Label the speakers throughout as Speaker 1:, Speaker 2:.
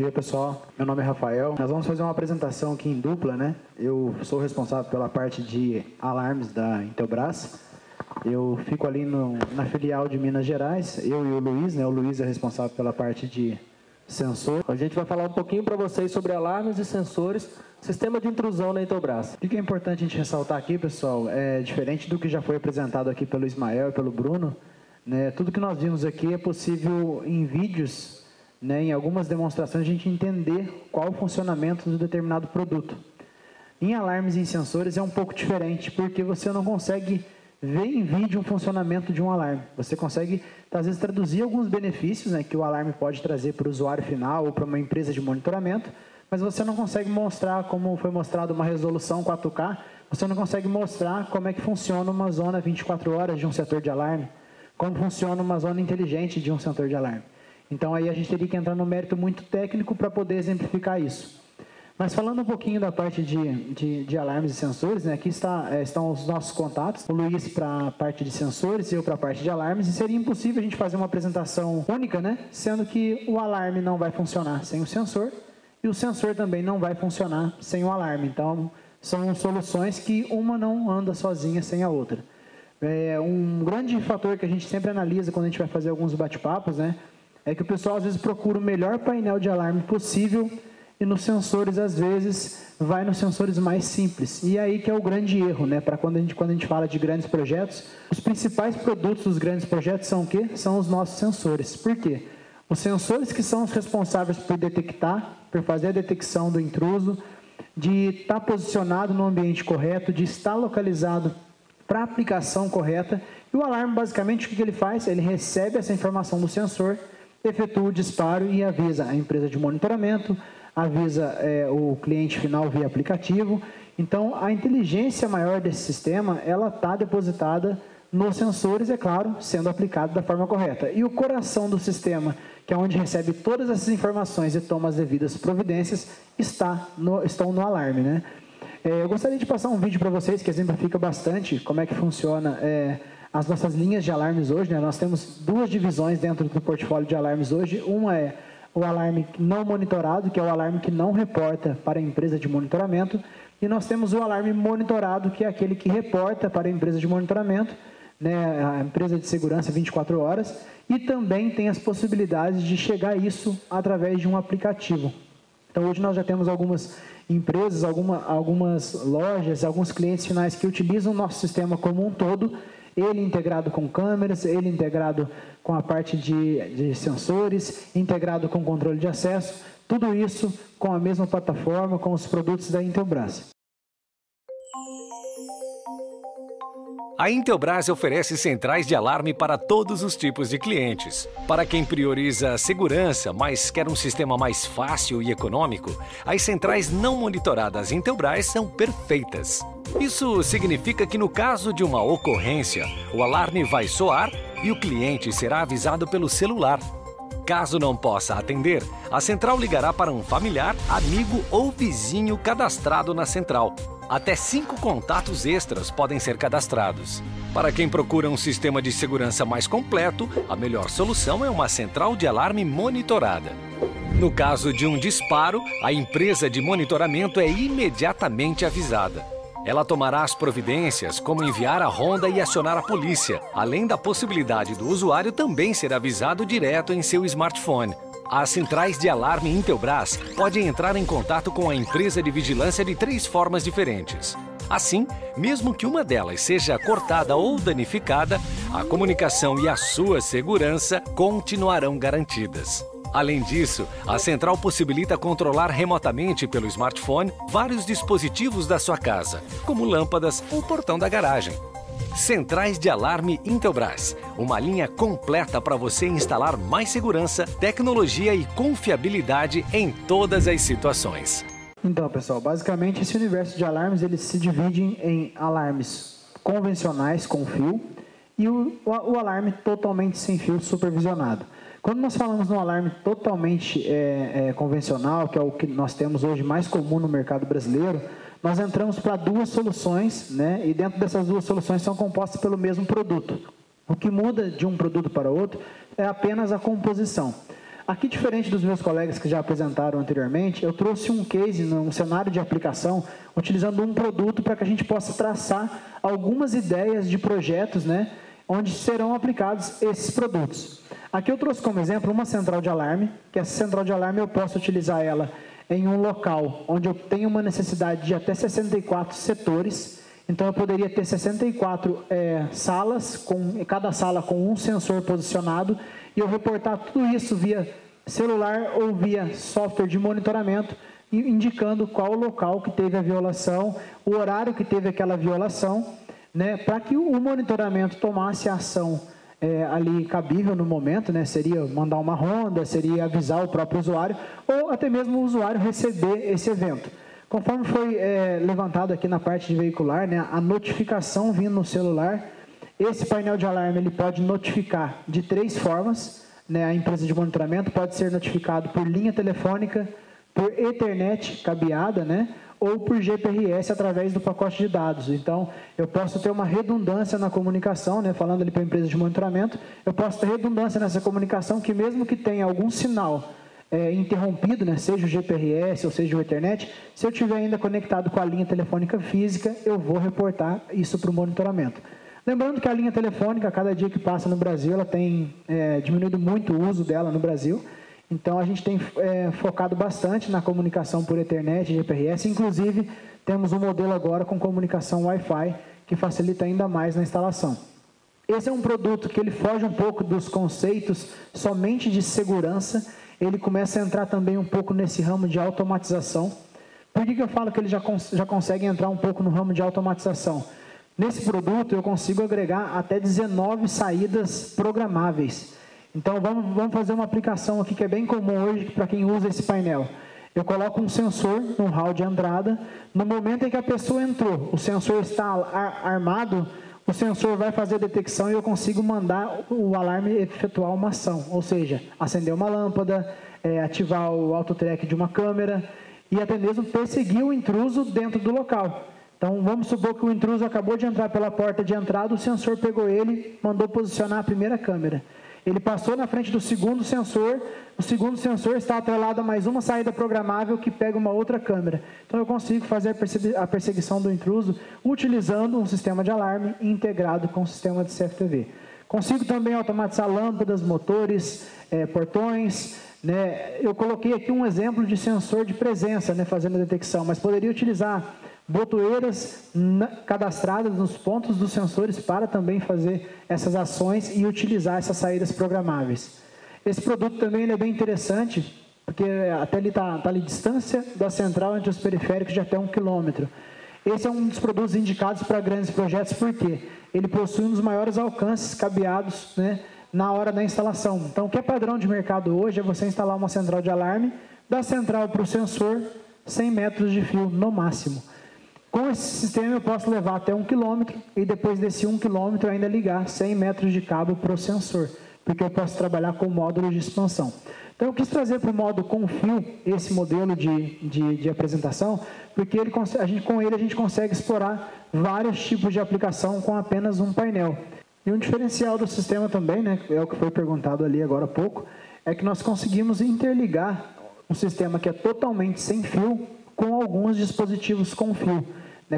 Speaker 1: dia, pessoal. Meu nome é Rafael. Nós vamos fazer uma apresentação aqui em dupla, né? Eu sou responsável pela parte de alarmes da Intelbras. Eu fico ali na filial de Minas Gerais, eu e o Luiz, né? O Luiz é responsável pela parte de sensor.
Speaker 2: A gente vai falar um pouquinho para vocês sobre alarmes e sensores, sistema de intrusão na Intelbras.
Speaker 1: O que é importante a gente ressaltar aqui, pessoal, é diferente do que já foi apresentado aqui pelo Ismael e pelo Bruno, né? Tudo que nós vimos aqui é possível em vídeos, né? Em algumas demonstrações a gente entender qual o funcionamento de determinado produto. Em alarmes e em sensores é um pouco diferente, porque você não consegue ver em vídeo o funcionamento de um alarme. Você consegue, às vezes, traduzir alguns benefícios, né, que o alarme pode trazer para o usuário final ou para uma empresa de monitoramento, mas você não consegue mostrar, como foi mostrado uma resolução 4K, você não consegue mostrar como é que funciona uma zona 24 horas de um setor de alarme, como funciona uma zona inteligente de um setor de alarme. Então, aí a gente teria que entrar no mérito muito técnico para poder exemplificar isso. Mas falando um pouquinho da parte de alarmes e sensores, né, aqui estão os nossos contatos, o Luiz para a parte de sensores e eu para a parte de alarmes, e seria impossível a gente fazer uma apresentação única, né, sendo que o alarme não vai funcionar sem o sensor e o sensor também não vai funcionar sem o alarme. Então, são soluções que uma não anda sozinha sem a outra. Um grande fator que a gente sempre analisa quando a gente vai fazer alguns bate-papos, né, é que o pessoal às vezes procura o melhor painel de alarme possível e nos sensores, às vezes, vai nos sensores mais simples. E aí que é o grande erro, né? Para quando a gente fala de grandes projetos, os principais produtos dos grandes projetos são o quê? São os nossos sensores. Por quê? Os sensores que são os responsáveis por detectar, por fazer a detecção do intruso, de estar posicionado no ambiente correto, de estar localizado para a aplicação correta. E o alarme, basicamente, o que ele faz? Ele recebe essa informação do sensor, efetua o disparo e avisa a empresa de monitoramento, avisa o cliente final via aplicativo. Então, a inteligência maior desse sistema, ela está depositada nos sensores, é claro, sendo aplicado da forma correta. E o coração do sistema, que é onde recebe todas essas informações e toma as devidas providências, estão no alarme, né? Eu gostaria de passar um vídeo para vocês que exemplifica bastante como é que funciona as nossas linhas de alarmes hoje, né? Nós temos duas divisões dentro do portfólio de alarmes hoje. Uma é o alarme não monitorado, que é o alarme que não reporta para a empresa de monitoramento, e nós temos o alarme monitorado, que é aquele que reporta para a empresa de monitoramento, né, a empresa de segurança 24 horas, e também tem as possibilidades de chegar a isso através de um aplicativo. Então, hoje nós já temos algumas empresas, algumas lojas, alguns clientes finais que utilizam o nosso sistema como um todo, ele integrado com câmeras, ele integrado com a parte de sensores, integrado com controle de acesso, tudo isso com a mesma plataforma, com os produtos da Intelbras.
Speaker 3: A Intelbras oferece centrais de alarme para todos os tipos de clientes. Para quem prioriza a segurança, mas quer um sistema mais fácil e econômico, as centrais não monitoradas Intelbras são perfeitas. Isso significa que no caso de uma ocorrência, o alarme vai soar e o cliente será avisado pelo celular. Caso não possa atender, a central ligará para um familiar, amigo ou vizinho cadastrado na central. Até 5 contatos extras podem ser cadastrados. Para quem procura um sistema de segurança mais completo, a melhor solução é uma central de alarme monitorada. No caso de um disparo, a empresa de monitoramento é imediatamente avisada. Ela tomará as providências, como enviar a ronda e acionar a polícia, além da possibilidade do usuário também ser avisado direto em seu smartphone. As centrais de alarme Intelbras podem entrar em contato com a empresa de vigilância de 3 formas diferentes. Assim, mesmo que uma delas seja cortada ou danificada, a comunicação e a sua segurança continuarão garantidas. Além disso, a central possibilita controlar remotamente pelo smartphone vários dispositivos da sua casa, como lâmpadas ou portão da garagem. Centrais de alarme Intelbras, uma linha completa para você instalar mais segurança, tecnologia e confiabilidade em todas as situações.
Speaker 1: Então, pessoal, basicamente esse universo de alarmes, eles se dividem em alarmes convencionais com fio e o alarme totalmente sem fio supervisionado. Quando nós falamos no alarme totalmente convencional, que é o que nós temos hoje mais comum no mercado brasileiro, nós entramos para 2 soluções, né? E dentro dessas 2 soluções são compostas pelo mesmo produto. O que muda de um produto para outro é apenas a composição. Aqui, diferente dos meus colegas que já apresentaram anteriormente, eu trouxe um case, um cenário de aplicação, utilizando um produto para que a gente possa traçar algumas ideias de projetos, né, onde serão aplicados esses produtos. Aqui eu trouxe como exemplo uma central de alarme, que essa central de alarme eu posso utilizar ela em um local onde eu tenho uma necessidade de até 64 setores. Então, eu poderia ter 64 salas, cada sala com um sensor posicionado, e eu reportar tudo isso via celular ou via software de monitoramento, indicando qual o local que teve a violação, o horário que teve aquela violação, né, para que o monitoramento tomasse a ação ali cabível no momento, né, seria mandar uma ronda, seria avisar o próprio usuário, ou até mesmo o usuário receber esse evento. Conforme foi levantado aqui na parte de veicular, né, a notificação vindo no celular, esse painel de alarme ele pode notificar de 3 formas, né, a empresa de monitoramento pode ser notificado por linha telefônica, por Ethernet cabeada, né, ou por GPRS através do pacote de dados. Então, eu posso ter uma redundância na comunicação, né, falando ali para a empresa de monitoramento, eu posso ter redundância nessa comunicação que mesmo que tenha algum sinal interrompido, né, seja o GPRS ou seja o Ethernet, se eu estiver ainda conectado com a linha telefônica física, eu vou reportar isso para o monitoramento. Lembrando que a linha telefônica, a cada dia que passa no Brasil, ela tem diminuído muito o uso dela no Brasil, então a gente tem focado bastante na comunicação por Ethernet e GPRS, inclusive temos um modelo agora com comunicação Wi-Fi, que facilita ainda mais na instalação. Esse é um produto que ele foge um pouco dos conceitos somente de segurança, ele começa a entrar também um pouco nesse ramo de automatização. Por que eu falo que ele já consegue entrar um pouco no ramo de automatização? Nesse produto eu consigo agregar até 19 saídas programáveis. Então vamos fazer uma aplicação aqui que é bem comum hoje para quem usa esse painel. Eu coloco um sensor no hall de entrada, no momento em que a pessoa entrou, o sensor está armado, o sensor vai fazer a detecção e eu consigo mandar o alarme efetuar uma ação, ou seja, acender uma lâmpada, ativar o auto-track de uma câmera e até mesmo perseguir o intruso dentro do local. Então, vamos supor que o intruso acabou de entrar pela porta de entrada, o sensor pegou ele, mandou posicionar a primeira câmera. Ele passou na frente do segundo sensor, o segundo sensor está atrelado a mais uma saída programável que pega uma outra câmera. Então, eu consigo fazer a perseguição do intruso utilizando um sistema de alarme integrado com o sistema de CFTV. Consigo também automatizar lâmpadas, motores, portões, né? Eu coloquei aqui um exemplo de sensor de presença, né, fazendo a detecção, mas poderia utilizar botoeiras cadastradas nos pontos dos sensores para também fazer essas ações e utilizar essas saídas programáveis. Esse produto também é bem interessante, porque até ele está ali distância da central entre os periféricos de até 1 km. Esse é um dos produtos indicados para grandes projetos, porque ele possui um dos maiores alcances cabeados, né, na hora da instalação. Então, o que é padrão de mercado hoje é você instalar uma central de alarme, da central para o sensor, 100 metros de fio no máximo. Com esse sistema eu posso levar até 1 km e depois desse 1 km ainda ligar 100 metros de cabo para o sensor, porque eu posso trabalhar com módulo de expansão. Então eu quis trazer para o modo com fio esse modelo de apresentação, porque com ele a gente consegue explorar vários tipos de aplicação com apenas um painel. E um diferencial do sistema também, né, é o que foi perguntado ali agora há pouco, é que nós conseguimos interligar um sistema que é totalmente sem fio com alguns dispositivos com fio.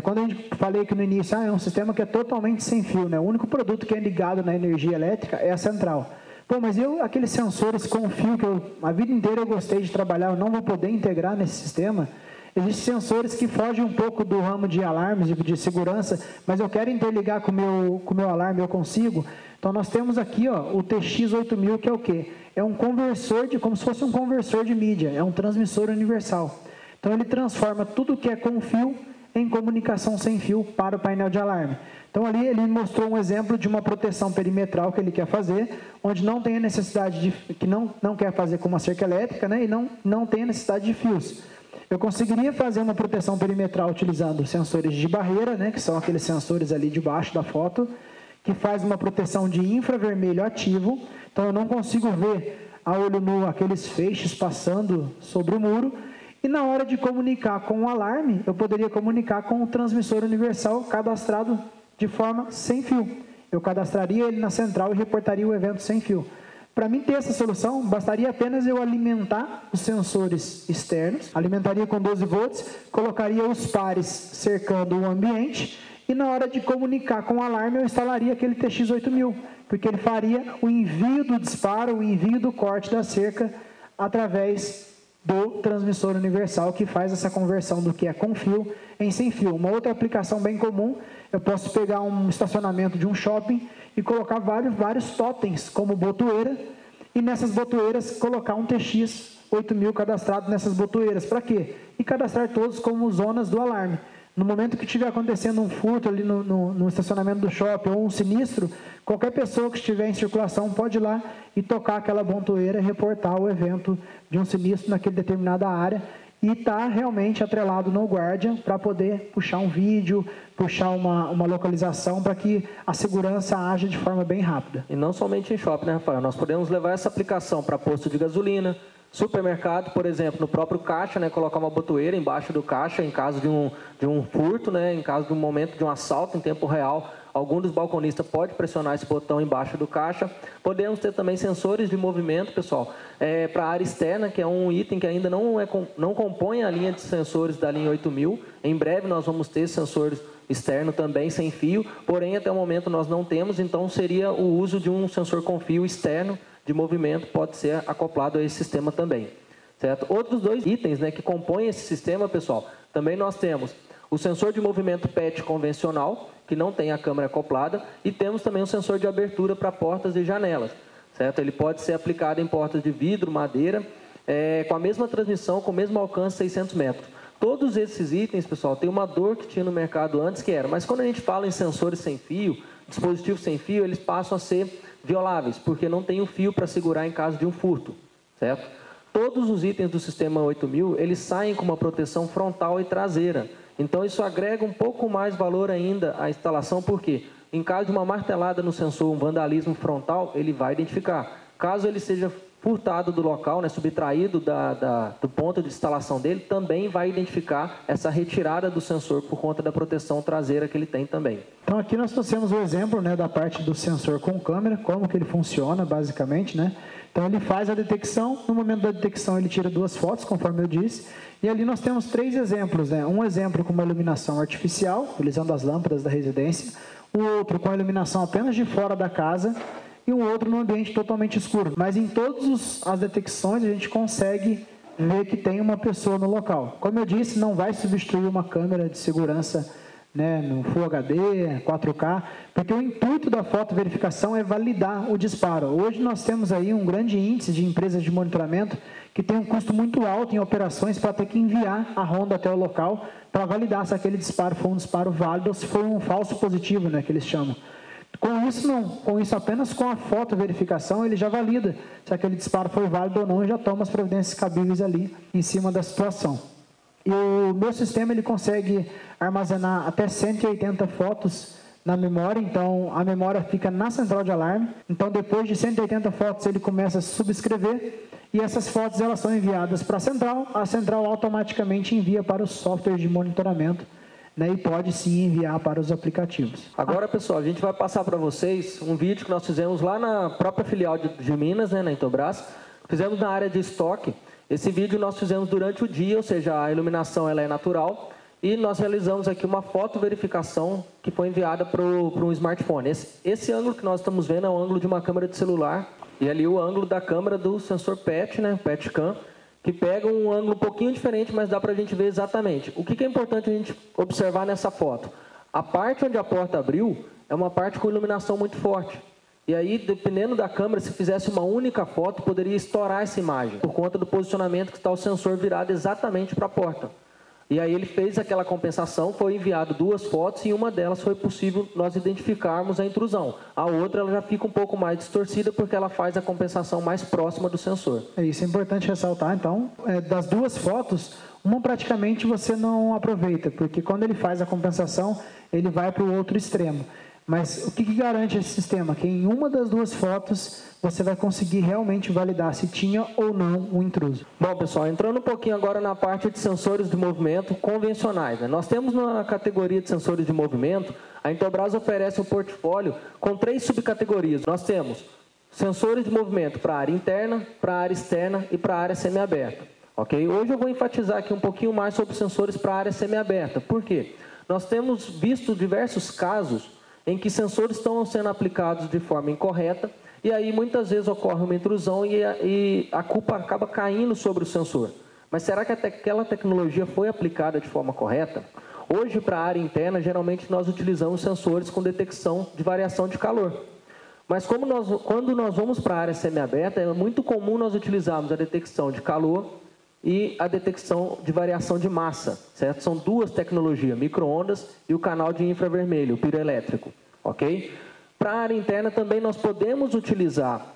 Speaker 1: Quando a gente falei aqui no início, é um sistema que é totalmente sem fio, né? O único produto que é ligado na energia elétrica é a central. Pô, mas aqueles sensores com fio que a vida inteira eu gostei de trabalhar, eu não vou poder integrar nesse sistema? Existem sensores que fogem um pouco do ramo de alarmes, de segurança, mas eu quero interligar com o meu alarme, eu consigo? Então, nós temos aqui o TX8000, que é o quê? É um conversor, como se fosse um conversor de mídia, é um transmissor universal. Então, ele transforma tudo que é com fio em comunicação sem fio para o painel de alarme. Então, ali ele mostrou um exemplo de uma proteção perimetral que ele quer fazer, onde não tem a necessidade que não quer fazer com uma cerca elétrica, né, e não tem a necessidade de fios. Eu conseguiria fazer uma proteção perimetral utilizando sensores de barreira, né, que são aqueles sensores ali debaixo da foto, que faz uma proteção de infravermelho ativo. Então, eu não consigo ver a olho nu aqueles feixes passando sobre o muro. E na hora de comunicar com o alarme, eu poderia comunicar com o transmissor universal cadastrado de forma sem fio. Eu cadastraria ele na central e reportaria o evento sem fio. Para mim ter essa solução, bastaria apenas eu alimentar os sensores externos, alimentaria com 12 volts, colocaria os pares cercando o ambiente e na hora de comunicar com o alarme eu instalaria aquele TX8000, porque ele faria o envio do disparo, o envio do corte da cerca através do transmissor universal que faz essa conversão do que é com fio em sem fio. Uma outra aplicação bem comum, eu posso pegar um estacionamento de um shopping e colocar vários totens como botoeira e nessas botoeiras colocar um TX8000 cadastrado nessas botoeiras. Para quê? E cadastrar todos como zonas do alarme. No momento que estiver acontecendo um furto ali no estacionamento do shopping ou um sinistro, qualquer pessoa que estiver em circulação pode ir lá e tocar aquela botoeira e reportar o evento de um sinistro naquela determinada área e está realmente atrelado no Guardian para poder puxar um vídeo, puxar uma localização para que a segurança haja de forma bem rápida.
Speaker 2: E não somente em shopping, né, Rafael? Nós podemos levar essa aplicação para posto de gasolina, supermercado, por exemplo, no próprio caixa, né, colocar uma botoeira embaixo do caixa em caso de um furto, né, em caso de um momento de um assalto em tempo real. Algum dos balconistas pode pressionar esse botão embaixo do caixa. Podemos ter também sensores de movimento, pessoal, para a área externa, que é um item que ainda não compõe a linha de sensores da linha 8000. Em breve nós vamos ter sensores externos também sem fio, porém até o momento nós não temos, então seria o uso de um sensor com fio externo de movimento, pode ser acoplado a esse sistema também. Certo? Outros dois itens, né, que compõem esse sistema, pessoal, também nós temos o sensor de movimento PET convencional, que não tem a câmera acoplada, e temos também o sensor de abertura para portas e janelas. Certo? Ele pode ser aplicado em portas de vidro, madeira, com a mesma transmissão, com o mesmo alcance, 600 metros. Todos esses itens, pessoal, tem uma dor que tinha no mercado antes, que era, mas quando a gente fala em sensores sem fio, dispositivos sem fio, eles passam a ser violáveis, porque não tem o fio para segurar em caso de um furto. Certo? Todos os itens do sistema 8000, eles saem com uma proteção frontal e traseira. Então, isso agrega um pouco mais valor ainda à instalação, porque em caso de uma martelada no sensor, um vandalismo frontal, ele vai identificar. Caso ele seja furtado do local, né, subtraído do ponto de instalação dele, também vai identificar essa retirada do sensor por conta da proteção traseira que ele tem também.
Speaker 1: Então, aqui nós trouxemos o exemplo, né, da parte do sensor com câmera, como que ele funciona, basicamente, né? Então, ele faz a detecção, no momento da detecção ele tira 2 fotos, conforme eu disse, e ali nós temos 3 exemplos, né? Um exemplo com uma iluminação artificial, utilizando as lâmpadas da residência, o outro com a iluminação apenas de fora da casa, e um outro no ambiente totalmente escuro. Mas em todas as detecções a gente consegue ver que tem uma pessoa no local. Como eu disse, não vai substituir uma câmera de segurança, né, no Full HD, 4K, porque o intuito da fotoverificação é validar o disparo. Hoje nós temos aí um grande índice de empresas de monitoramento que tem um custo muito alto em operações para ter que enviar a ronda até o local para validar se aquele disparo foi um disparo válido ou se foi um falso positivo, né, que eles chamam. Com isso não, com isso apenas com a fotoverificação ele já valida se aquele disparo foi válido ou não e já toma as providências cabíveis ali em cima da situação. E o meu sistema ele consegue armazenar até 180 fotos na memória, então a memória fica na central de alarme. Então depois de 180 fotos ele começa a subscrever e essas fotos elas são enviadas para a central automaticamente envia para os softwares de monitoramento, né, e pode sim enviar para os aplicativos.
Speaker 2: Agora, pessoal, a gente vai passar para vocês um vídeo que nós fizemos lá na própria filial de Minas, né, na Intelbras. Fizemos na área de estoque. Esse vídeo nós fizemos durante o dia, ou seja, a iluminação ela é natural. E nós realizamos aqui uma fotoverificação que foi enviada para um smartphone. Esse ângulo que nós estamos vendo é o ângulo de uma câmera de celular. E ali o ângulo da câmera do sensor PET, né, PET Cam, que pega um ângulo um pouquinho diferente, mas dá para a gente ver exatamente. O que é importante a gente observar nessa foto? A parte onde a porta abriu é uma parte com iluminação muito forte. E aí, dependendo da câmera, se fizesse uma única foto, poderia estourar essa imagem, por conta do posicionamento que está o sensor virado exatamente para a porta. E aí ele fez aquela compensação, foi enviado 2 fotos e uma delas foi possível nós identificarmos a intrusão. A outra ela já fica um pouco mais distorcida porque ela faz a compensação mais próxima do sensor.
Speaker 1: Isso é importante ressaltar, então, das 2 fotos, uma praticamente você não aproveita, porque quando ele faz a compensação, ele vai para o outro extremo. Mas o que garante esse sistema? Que em uma das 2 fotos você vai conseguir realmente validar se tinha ou não um intruso.
Speaker 2: Bom, pessoal, entrando um pouquinho agora na parte de sensores de movimento convencionais, né? Nós temos na categoria de sensores de movimento, a Intelbras oferece um portfólio com 3 subcategorias. Nós temos Sensores de movimento para a área interna, para a área externa e para a área semiaberta. Ok? Hoje eu vou enfatizar aqui um pouquinho mais sobre sensores para a área semiaberta. Por quê? Nós temos visto diversos casos em que sensores estão sendo aplicados de forma incorreta e aí muitas vezes ocorre uma intrusão e a culpa acaba caindo sobre o sensor. Mas será que aquela tecnologia foi aplicada de forma correta? Hoje, para a área interna, geralmente nós utilizamos sensores com detecção de variação de calor. Mas quando nós vamos para a área semiaberta, é muito comum nós utilizarmos a detecção de calor e a detecção de variação de massa, certo? São duas tecnologias, micro-ondas e o canal de infravermelho, o piroelétrico, ok? Para a área interna também nós podemos utilizar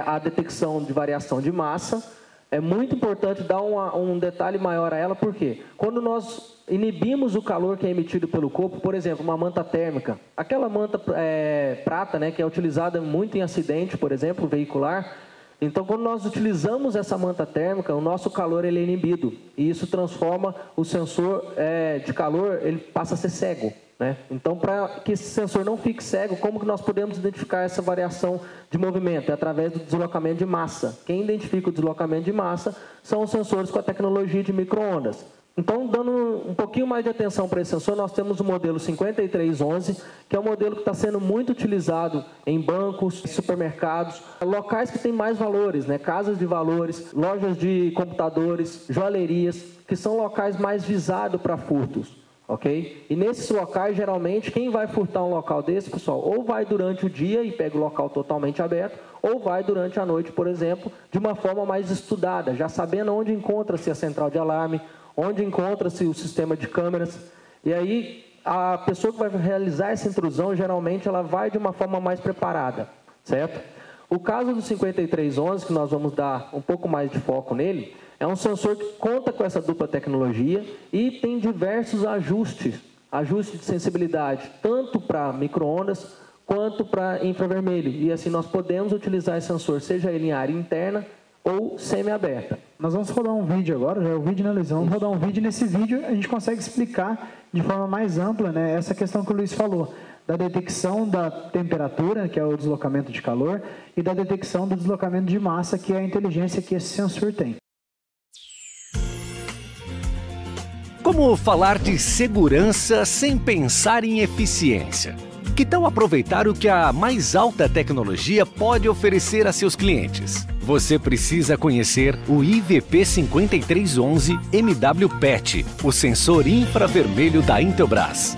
Speaker 2: a detecção de variação de massa. É muito importante dar um detalhe maior a ela, porque quando nós inibimos o calor que é emitido pelo corpo, por exemplo, uma manta térmica, aquela manta prata, né, que é utilizada muito em acidente, por exemplo, veicular. Então, quando nós utilizamos essa manta térmica, o nosso calor ele é inibido e isso transforma o sensor de calor, ele passa a ser cego, né? Então, para que esse sensor não fique cego, como que nós podemos identificar essa variação de movimento? É através do deslocamento de massa. Quem identifica o deslocamento de massa são os sensores com a tecnologia de micro-ondas. Então, dando um pouquinho mais de atenção para esse sensor, nós temos o modelo 5311, que é um modelo que está sendo muito utilizado em bancos, supermercados, locais que têm mais valores, né? Casas de valores, lojas de computadores, joalherias, que são locais mais visados para furtos, ok? E nesses locais, geralmente, quem vai furtar um local desse, pessoal, ou vai durante o dia e pega o local totalmente aberto, ou vai durante a noite, por exemplo, de uma forma mais estudada, já sabendo onde encontra-se a central de alarme, onde encontra-se o sistema de câmeras, e aí a pessoa que vai realizar essa intrusão, geralmente ela vai de uma forma mais preparada, certo? O caso do 5311, que nós vamos dar um pouco mais de foco nele, é um sensor que conta com essa dupla tecnologia e tem diversos ajustes de sensibilidade, tanto para micro-ondas quanto para infravermelho, e assim nós podemos utilizar esse sensor, seja ele em área interna ou semi-aberta.
Speaker 1: Nós vamos rodar um vídeo agora, já é o vídeo, né, Luiz? Vamos rodar um vídeo. Nesse vídeo a gente consegue explicar de forma mais ampla, né, essa questão que o Luiz falou, da detecção da temperatura, que é o deslocamento de calor, e da detecção do deslocamento de massa, que é a inteligência que esse sensor tem.
Speaker 3: Como falar de segurança sem pensar em eficiência? Que tal aproveitar o que a mais alta tecnologia pode oferecer a seus clientes? Você precisa conhecer o IVP5311 MWPET, o sensor infravermelho da Intelbras.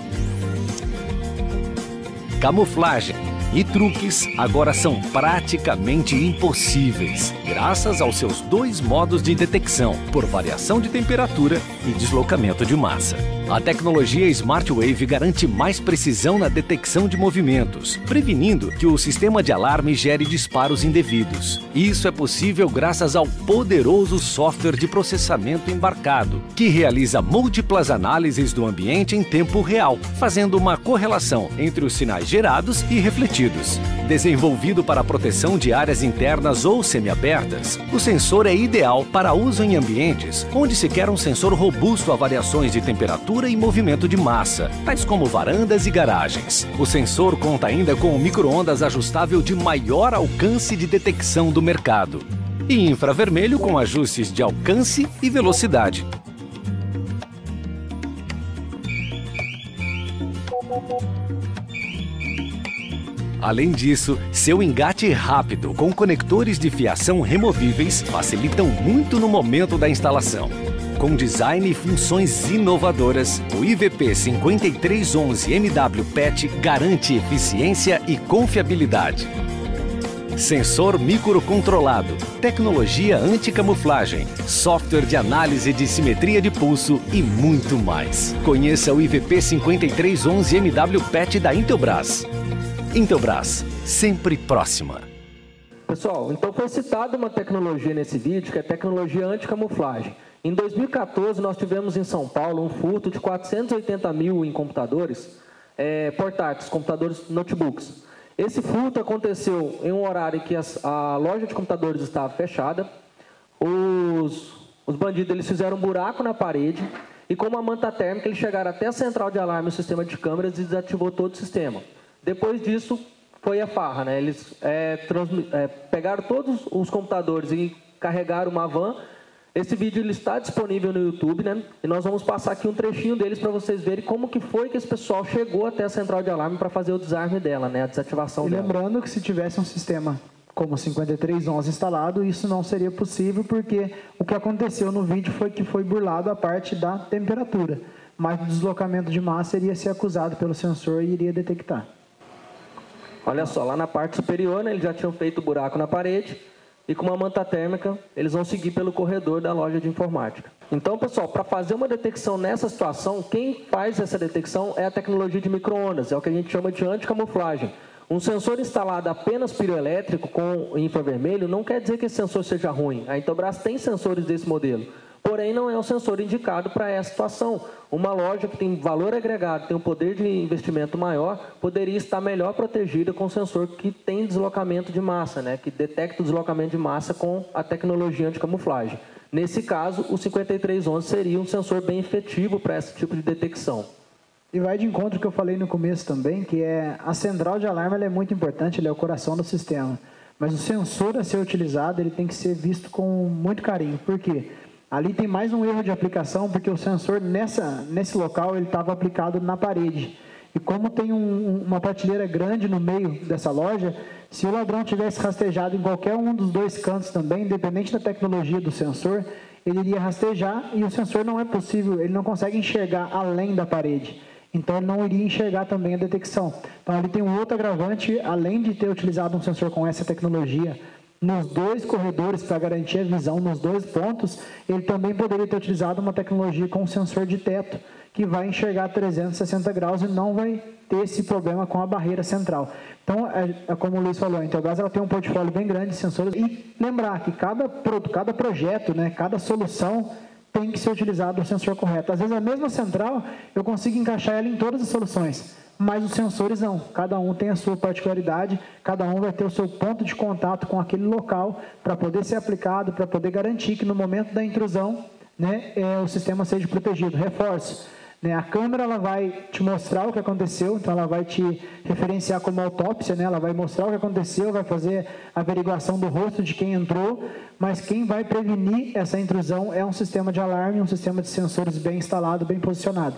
Speaker 3: Camuflagem e truques agora são praticamente impossíveis, graças aos seus dois modos de detecção, por variação de temperatura e deslocamento de massa. A tecnologia Smart Wave garante mais precisão na detecção de movimentos, prevenindo que o sistema de alarme gere disparos indevidos. Isso é possível graças ao poderoso software de processamento embarcado, que realiza múltiplas análises do ambiente em tempo real, fazendo uma correlação entre os sinais gerados e refletidos. Desenvolvido para a proteção de áreas internas ou semiabertas, o sensor é ideal para uso em ambientes onde se quer um sensor robusto a variações de temperatura e movimento de massa, tais como varandas e garagens. O sensor conta ainda com o micro-ondas ajustável de maior alcance de detecção do mercado e infravermelho com ajustes de alcance e velocidade. Além disso, seu engate rápido com conectores de fiação removíveis facilitam muito no momento da instalação. Com design e funções inovadoras, o IVP5311 MWPET garante eficiência e confiabilidade. Sensor microcontrolado, tecnologia anti-camuflagem, software de análise de simetria de pulso e muito mais. Conheça o IVP5311 MWPET da Intelbras. Intelbras, sempre próxima.
Speaker 2: Pessoal, então foi citada uma tecnologia nesse vídeo, que é a tecnologia anti-camuflagem. Em 2014, nós tivemos em São Paulo um furto de 480 mil em computadores portáteis, computadores notebooks. Esse furto aconteceu em um horário em que a loja de computadores estava fechada. Os bandidos eles fizeram um buraco na parede e com uma manta térmica eles chegaram até a central de alarme e o sistema de câmeras e desativou todo o sistema. Depois disso, foi a farra, né? Eles pegaram todos os computadores e carregaram uma van. Esse vídeo ele está disponível no YouTube, né? E nós vamos passar aqui um trechinho deles para vocês verem como que foi que esse pessoal chegou até a central de alarme para fazer o desarme dela, né? A desativação dela.
Speaker 1: Lembrando que se tivesse um sistema como o 5311 instalado, isso não seria possível, porque o que aconteceu no vídeo foi que foi burlado a parte da temperatura, mas o deslocamento de massa iria ser acusado pelo sensor e iria detectar.
Speaker 2: Olha só, lá na parte superior, né, eles já tinham feito o buraco na parede, e com uma manta térmica, eles vão seguir pelo corredor da loja de informática. Então, pessoal, para fazer uma detecção nessa situação, quem faz essa detecção é a tecnologia de micro-ondas, é o que a gente chama de anticamuflagem. Um sensor instalado apenas piroelétrico com infravermelho não quer dizer que esse sensor seja ruim. A Intelbras tem sensores desse modelo, porém não é um sensor indicado para essa situação. Uma loja que tem valor agregado, tem um poder de investimento maior, poderia estar melhor protegida com um sensor que tem deslocamento de massa, né? Que detecta o deslocamento de massa com a tecnologia anticamuflagem. Nesse caso, o 5311 seria um sensor bem efetivo para esse tipo de detecção.
Speaker 1: E vai de encontro ao que eu falei no começo também, que a central de alarme ela é muito importante, ele é o coração do sistema. Mas o sensor a ser utilizado, ele tem que ser visto com muito carinho. Por quê? Ali tem mais um erro de aplicação, porque o sensor nesse local ele estava aplicado na parede. E como tem uma prateleira grande no meio dessa loja, se o ladrão tivesse rastejado em qualquer um dos dois cantos também, independente da tecnologia do sensor, ele iria rastejar e o sensor não é possível, ele não consegue enxergar além da parede. Então, ele não iria enxergar também a detecção. Então, ali tem um outro agravante, além de ter utilizado um sensor com essa tecnologia nos dois corredores para garantir a visão nos dois pontos, ele também poderia ter utilizado uma tecnologia com um sensor de teto, que vai enxergar 360 graus e não vai ter esse problema com a barreira central. Então, como o Luiz falou, a Intelbras ela tem um portfólio bem grande de sensores. E lembrar que cada projeto, né, cada solução tem que ser utilizado o sensor correto. Às vezes a mesma central, eu consigo encaixar ela em todas as soluções, mas os sensores não. Cada um tem a sua particularidade, cada um vai ter o seu ponto de contato com aquele local para poder ser aplicado, para poder garantir que no momento da intrusão, né, o sistema seja protegido. Reforço. A câmera ela vai te mostrar o que aconteceu, então ela vai te referenciar como autópsia, né? Ela vai mostrar o que aconteceu, vai fazer a averiguação do rosto de quem entrou, mas quem vai prevenir essa intrusão é um sistema de alarme, um sistema de sensores bem instalado, bem posicionado.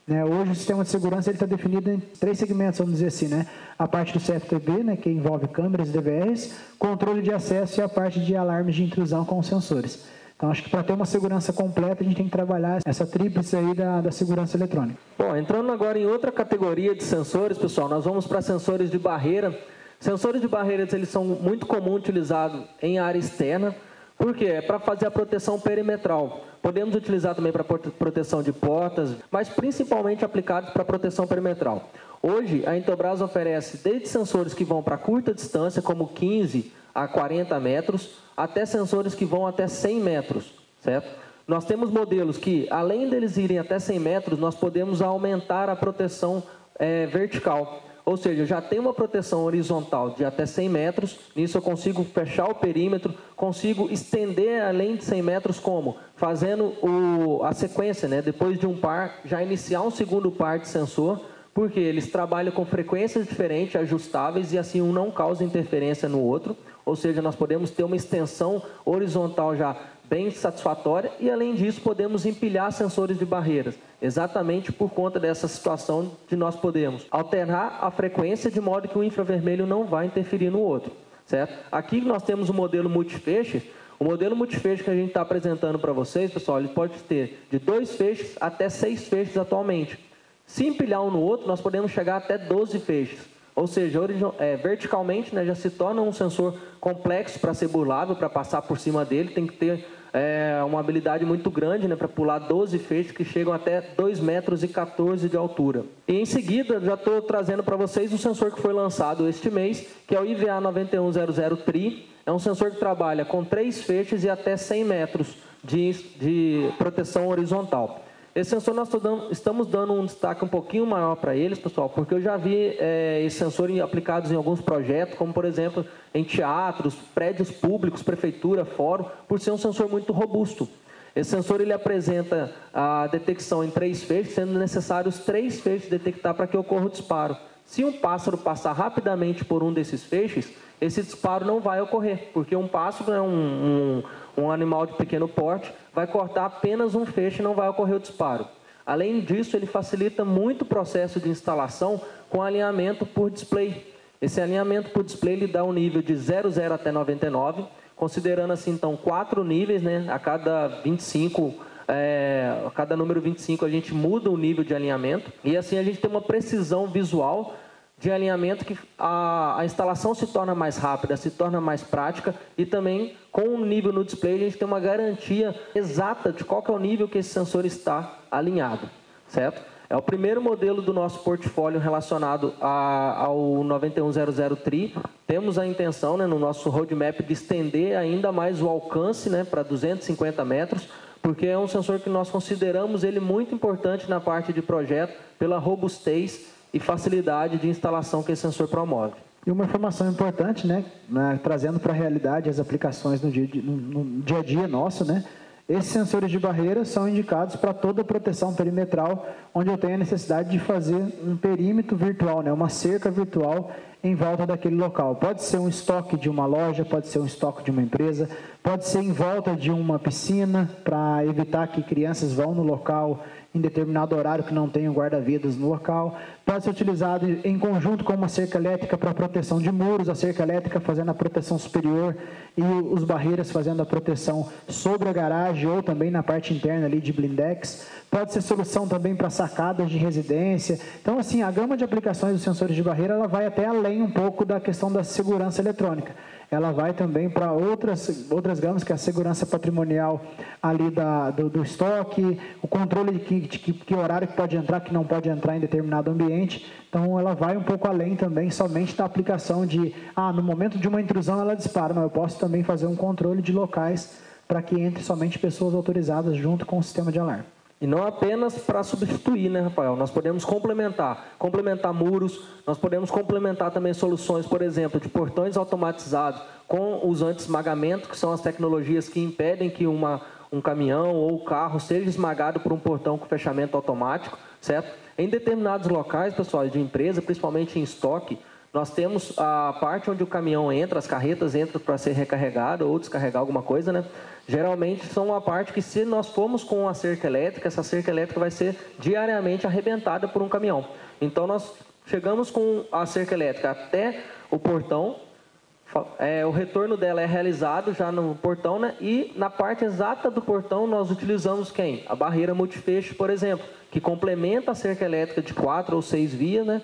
Speaker 1: Hoje o sistema de segurança está definido em 3 segmentos, vamos dizer assim, né? A parte do CFTB, né, que envolve câmeras e DVRs, controle de acesso e a parte de alarmes de intrusão com os sensores. Então, acho que para ter uma segurança completa, a gente tem que trabalhar essa tríplice aí da segurança eletrônica.
Speaker 2: Bom, entrando agora em outra categoria de sensores, pessoal, nós vamos para sensores de barreira. Sensores de barreiras, eles são muito comuns utilizados em área externa. Por quê? É para fazer a proteção perimetral. Podemos utilizar também para proteção de portas, mas principalmente aplicados para proteção perimetral. Hoje, a Intelbras oferece desde sensores que vão para curta distância, como 15 a 40 metros, até sensores que vão até 100 metros, certo? Nós temos modelos que, além deles irem até 100 metros, nós podemos aumentar a proteção vertical. Ou seja, já tem uma proteção horizontal de até 100 metros, nisso eu consigo fechar o perímetro, consigo estender além de 100 metros como? Fazendo a sequência, né? Depois de um par, já iniciar um segundo par de sensor, porque eles trabalham com frequências diferentes, ajustáveis, e assim um não causa interferência no outro. Ou seja, nós podemos ter uma extensão horizontal já bem satisfatória e, além disso, podemos empilhar sensores de barreiras, exatamente por conta dessa situação de nós podemos alterar a frequência de modo que o infravermelho não vai interferir no outro, certo? Aqui nós temos o modelo multifeixes. O modelo multifeixe que a gente está apresentando para vocês, pessoal, ele pode ter de 2 feixes até 6 feixes atualmente. Se empilhar um no outro, nós podemos chegar até 12 feixes. Ou seja, verticalmente, né, já se torna um sensor complexo para ser burlável, para passar por cima dele. Tem que ter uma habilidade muito grande, né, para pular 12 feixes que chegam até 2,14 metros de altura. E em seguida, já estou trazendo para vocês o sensor que foi lançado este mês, que é o IVA 9100 Tri. É um sensor que trabalha com 3 feixes e até 100 metros de proteção horizontal. Esse sensor nós estamos dando um destaque um pouquinho maior para eles, pessoal, porque eu já vi esse sensor aplicados em alguns projetos, como por exemplo em teatros, prédios públicos, prefeitura, fórum, por ser um sensor muito robusto. Esse sensor ele apresenta a detecção em 3 feixes, sendo necessários 3 feixes detectar para que ocorra o disparo. Se um pássaro passar rapidamente por um desses feixes, esse disparo não vai ocorrer, porque um pássaro é um animal de pequeno porte, vai cortar apenas um feixe e não vai ocorrer o disparo. Além disso, ele facilita muito o processo de instalação com alinhamento por display. Esse alinhamento por display lhe dá um nível de 00 até 99, considerando assim, então, 4 níveis, né? A cada 25, a cada número 25 a gente muda o nível de alinhamento, e assim a gente tem uma precisão visual de alinhamento que a instalação se torna mais rápida, se torna mais prática, e também com o nível no display a gente tem uma garantia exata de qual que é o nível que esse sensor está alinhado, certo? É o primeiro modelo do nosso portfólio relacionado ao 9100 Tri. Temos a intenção, né, no nosso roadmap, de estender ainda mais o alcance, né, para 250 metros, porque é um sensor que nós consideramos ele muito importante na parte de projeto, pela robustez e facilidade de instalação que esse sensor promove.
Speaker 1: E uma informação importante, né, trazendo para a realidade as aplicações no dia a dia nosso, né? Esses sensores de barreira são indicados para toda a proteção perimetral, onde eu tenho a necessidade de fazer um perímetro virtual, né, uma cerca virtual em volta daquele local. Pode ser um estoque de uma loja, pode ser um estoque de uma empresa, pode ser em volta de uma piscina, para evitar que crianças vão no local em determinado horário que não tenham guarda-vidas no local. Pode ser utilizado em conjunto com uma cerca elétrica para proteção de muros, a cerca elétrica fazendo a proteção superior e os barreiras fazendo a proteção sobre a garagem ou também na parte interna ali de blindex. Pode ser solução também para sacadas de residência. Então, assim, a gama de aplicações dos sensores de barreira, ela vai até além um pouco da questão da segurança eletrônica. Ela vai também para outras gamas, que é a segurança patrimonial ali do estoque, o controle de que horário que pode entrar, que não pode entrar em determinado ambiente. Então, ela vai um pouco além também, somente da aplicação de, no momento de uma intrusão ela dispara, mas eu posso também fazer um controle de locais para que entre somente pessoas autorizadas junto com o sistema de alarme.
Speaker 2: E não apenas para substituir, né, Rafael? Nós podemos complementar muros, nós podemos complementar também soluções, por exemplo, de portões automatizados com os anti-esmagamento, que são as tecnologias que impedem que um caminhão ou carro seja esmagado por um portão com fechamento automático, certo? Em determinados locais, pessoal, de empresa, principalmente em estoque, nós temos a parte onde o caminhão entra, as carretas entram para ser recarregado ou descarregar alguma coisa, né? Geralmente são a parte que, se nós formos com a cerca elétrica, essa cerca elétrica vai ser diariamente arrebentada por um caminhão. Então, nós chegamos com a cerca elétrica até o portão, o retorno dela é realizado já no portão, né? E na parte exata do portão nós utilizamos quem? A barreira multifeixe, por exemplo, que complementa a cerca elétrica de 4 ou 6 vias, né?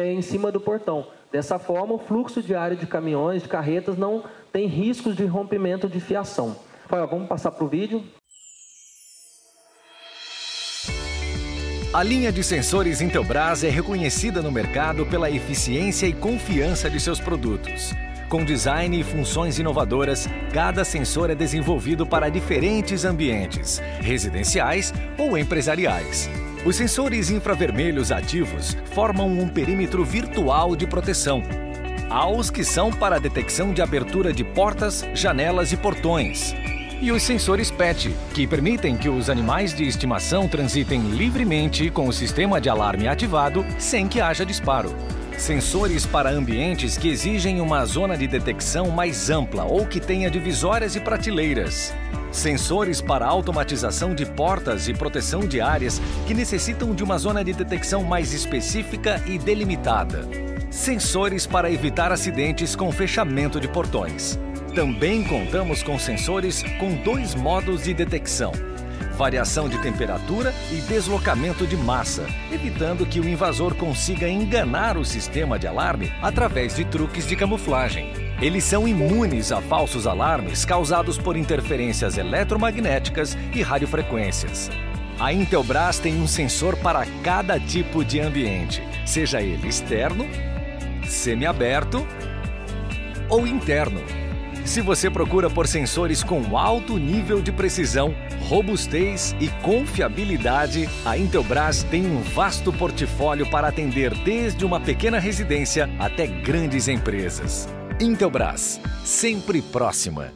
Speaker 2: Em cima do portão. Dessa forma, o fluxo diário de caminhões, de carretas, não tem riscos de rompimento de fiação. Rafael, vamos passar para o vídeo.
Speaker 3: A linha de sensores Intelbras é reconhecida no mercado pela eficiência e confiança de seus produtos. Com design e funções inovadoras, cada sensor é desenvolvido para diferentes ambientes, residenciais ou empresariais. Os sensores infravermelhos ativos formam um perímetro virtual de proteção. Há os que são para a detecção de abertura de portas, janelas e portões. E os sensores PET, que permitem que os animais de estimação transitem livremente com o sistema de alarme ativado sem que haja disparo. Sensores para ambientes que exigem uma zona de detecção mais ampla ou que tenha divisórias e prateleiras. Sensores para automatização de portas e proteção de áreas que necessitam de uma zona de detecção mais específica e delimitada. Sensores para evitar acidentes com fechamento de portões. Também contamos com sensores com 2 modos de detecção: variação de temperatura e deslocamento de massa, evitando que o invasor consiga enganar o sistema de alarme através de truques de camuflagem. Eles são imunes a falsos alarmes causados por interferências eletromagnéticas e radiofrequências. A Intelbras tem um sensor para cada tipo de ambiente, seja ele externo, semiaberto ou interno. Se você procura por sensores com alto nível de precisão, robustez e confiabilidade, a Intelbras tem um vasto portfólio para atender desde uma pequena residência até grandes empresas. Intelbras, sempre próxima.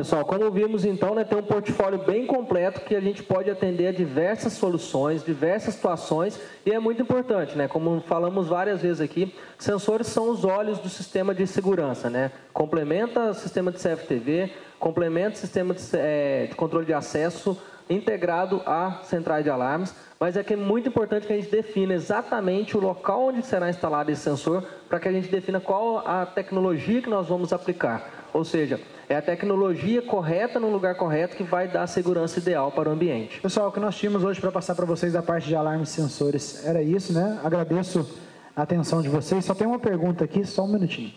Speaker 2: pessoal, como vimos então, né, tem um portfólio bem completo que a gente pode atender a diversas soluções, diversas situações, e é muito importante, né, como falamos várias vezes aqui, sensores são os olhos do sistema de segurança, né, complementa o sistema de CFTV, complementa o sistema de controle de acesso integrado a centrais de alarmes, mas é que é muito importante que a gente defina exatamente o local onde será instalado esse sensor, para que a gente defina qual a tecnologia que nós vamos aplicar. Ou seja, é a tecnologia correta no lugar correto que vai dar a segurança ideal para o ambiente.
Speaker 1: Pessoal, o que nós tínhamos hoje para passar para vocês da parte de alarmes e sensores era isso, né? Agradeço a atenção de vocês. Só tem uma pergunta aqui, só um minutinho.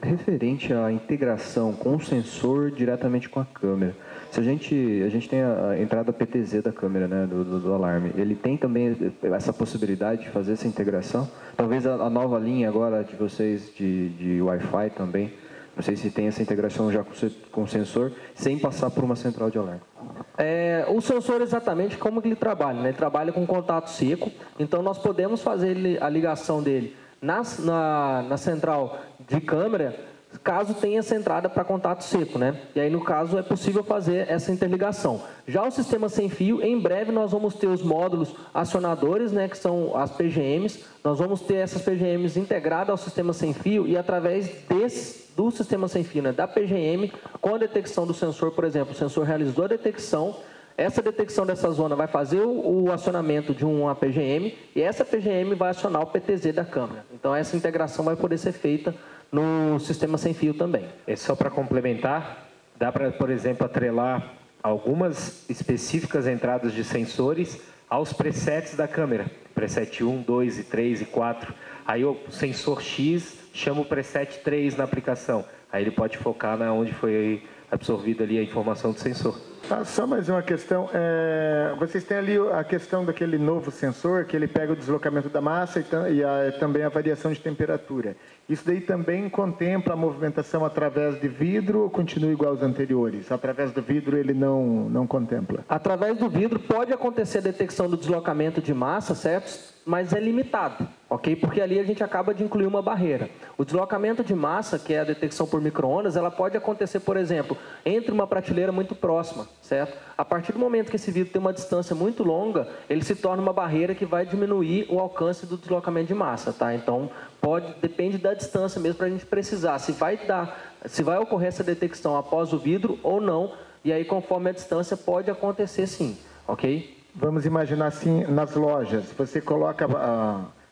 Speaker 4: Referente à integração com o sensor diretamente com a câmera. Se a gente tem a entrada PTZ da câmera, né, do alarme, ele tem também essa possibilidade de fazer essa integração? Talvez a nova linha agora de vocês de Wi-Fi também, não sei se tem essa integração já com o sensor, sem passar por uma central de alarme.
Speaker 2: O sensor, exatamente como que ele trabalha, né? Ele trabalha com contato seco, então nós podemos fazer a ligação dele na central de câmera, caso tenha essa entrada para contato seco, né? E aí, no caso, é possível fazer essa interligação. Já o sistema sem fio, em breve nós vamos ter os módulos acionadores, né, que são as PGMs. Nós vamos ter essas PGMs integradas ao sistema sem fio e através do sistema sem fio, né, da PGM, com a detecção do sensor, por exemplo, o sensor realizou a detecção, essa detecção dessa zona vai fazer o acionamento de uma PGM e essa PGM vai acionar o PTZ da câmera. Então, essa integração vai poder ser feita no sistema sem fio também.
Speaker 5: Só para complementar, dá para, por exemplo, atrelar algumas específicas entradas de sensores aos presets da câmera. Preset 1, 2, 3 e 4. Aí o sensor X chama o preset 3 na aplicação. Aí ele pode focar onde foi absorvida ali a informação do sensor.
Speaker 6: Só mais uma questão. Vocês têm ali a questão daquele novo sensor, que ele pega o deslocamento da massa e também a variação de temperatura. Isso daí também contempla a movimentação através de vidro ou continua igual aos anteriores? Através do vidro ele não contempla?
Speaker 2: Através do vidro pode acontecer a detecção do deslocamento de massa, certo? Mas é limitado, ok? Porque ali a gente acaba de incluir uma barreira. O deslocamento de massa, que é a detecção por micro-ondas, ela pode acontecer, por exemplo, entre uma prateleira muito próxima, certo? A partir do momento que esse vidro tem uma distância muito longa, ele se torna uma barreira que vai diminuir o alcance do deslocamento de massa, tá? Então, depende da distância mesmo para a gente precisar se vai ocorrer essa detecção após o vidro ou não, e aí conforme a distância pode acontecer sim, ok?
Speaker 6: Vamos imaginar assim, nas lojas, você coloca,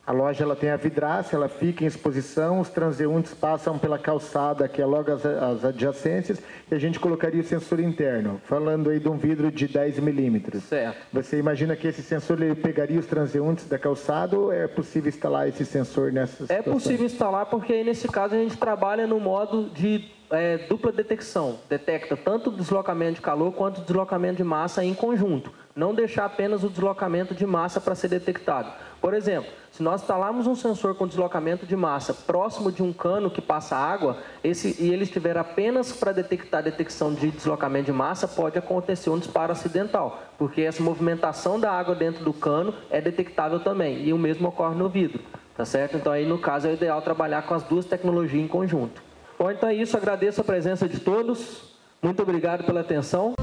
Speaker 6: a loja ela tem a vidraça, ela fica em exposição, os transeuntes passam pela calçada, que é logo as adjacências, e a gente colocaria o sensor interno, falando aí de um vidro de 10 milímetros.
Speaker 2: Certo.
Speaker 6: Você imagina que esse sensor ele pegaria os transeuntes da calçada ou é possível instalar esse sensor nessa situação?
Speaker 2: É possível instalar porque aí nesse caso a gente trabalha no modo de dupla detecção, detecta tanto o deslocamento de calor quanto o deslocamento de massa em conjunto. Não deixar apenas o deslocamento de massa para ser detectado. Por exemplo, se nós instalarmos um sensor com deslocamento de massa próximo de um cano que passa água, e ele estiver apenas para detectar a detecção de deslocamento de massa, pode acontecer um disparo acidental, porque essa movimentação da água dentro do cano é detectável também, e o mesmo ocorre no vidro, tá certo? Então aí no caso é o ideal trabalhar com as duas tecnologias em conjunto. Bom, então é isso, agradeço a presença de todos, muito obrigado pela atenção.